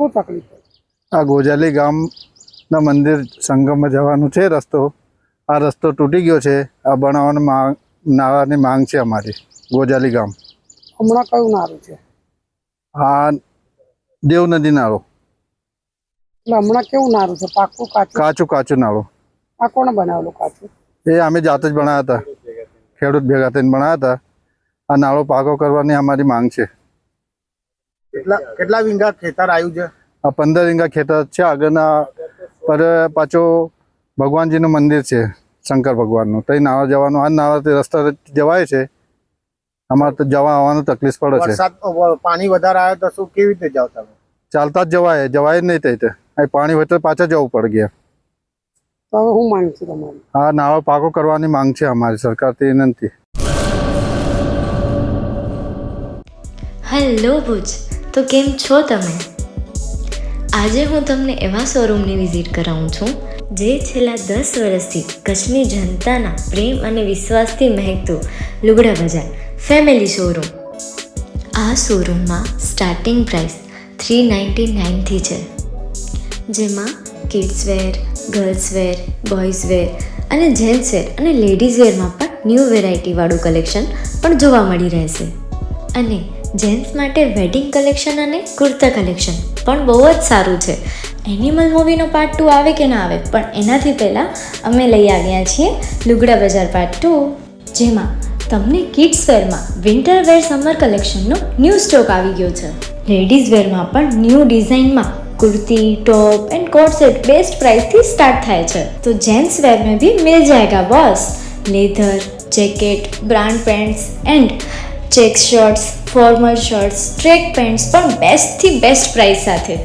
શું તકલીફ છે? આ ગોજાલી ગામના મંદિર સંગમમાં જવાનું છે રસ્તો. આ રસ્તો તૂટી ગયો છે. આ બનાવવાની નાળાની માંગ છે અમારી ગોજાલી ગામ. હમણાં કયું નારું છે? આ દેવ નદી નાળો. એટલે હમણાં કેવું નારું છે? પાકું કાચું? કાચું નાળો. આ કોણે બનાવેલું કાચું? એ અમે જાતે જ બનાવ્યા હતા. ખેડૂત ભેગા થઈને બનાવ્યા હતા. આ નાળો પાકો કરવાની અમારી માંગ છે. કેટલા વીંગા ખેતર આવ્યું છે? આ 15 વીંગા ખેતર છે. આગળના પર પાછો ભગવાનજીનું મંદિર છે, શંકર ભગવાનનું. તો નાળા જવાનું, આ નાળાથી રસ્તા જવાય છે. અમારે તો જવા આવવાનું તકલીફ પડે છે. વરસાદ પાણી વધારે આવે તો શું કેવી રીતે જાવ તમે? ચાલતા જ જવાય જ નહીં થઈ. અહીં પાણી હોય તો પાછા જવું પડે ગયા. તો હવે શું માંગ છે તમારી? આ નાળો પાકો કરવાની માંગ છે અમારી સરકારથી વિનંતી. હેલો ભુજ, તો કેમ છો તમે? આજે હું તમને એવા શોરૂમની વિઝિટ કરાવું છું જે છેલ્લા 10 વર્ષથી કચ્છની જનતાના પ્રેમ અને વિશ્વાસથી મહેકતું લુગડા બજાર ફેમિલી શોરૂમ. આ શોરૂમમાં સ્ટાર્ટિંગ પ્રાઇસ 399થી છે, જેમાં kids wear, girls wear, boys wear અને જેન્ટ્સ વેર અને લેડીઝ વેરમાં પણ ન્યૂ વેરાયટીવાળું કલેક્શન પણ જોવા મળી રહેશે. અને જેન્ટ્સ માટે વેડિંગ કલેક્શન અને કુર્તા કલેક્શન પણ બહુ જ સારું છે. એનિમલ મૂવીનો પાર્ટ 2 આવે કે ના આવે, પણ એનાથી પહેલાં અમે લઈ આવ્યા છીએ લુગડા બજાર પાર્ટ 2, જેમાં તમને કિડ્સ વેરમાં વિન્ટર વેર સમર કલેક્શનનો ન્યૂ સ્ટોક આવી ગયો છે. લેડીઝ વેરમાં પણ ન્યૂ ડિઝાઇનમાં kurti, top and coat set best price थी स्टार्ट थाय छे. तो जेंट्स वेर में भी मिल जाएगा boss. Leather, jacket, brand pants and check shirts, formal shirts, track pants पर बेस्ट थी बेस्ट प्राइस साथे.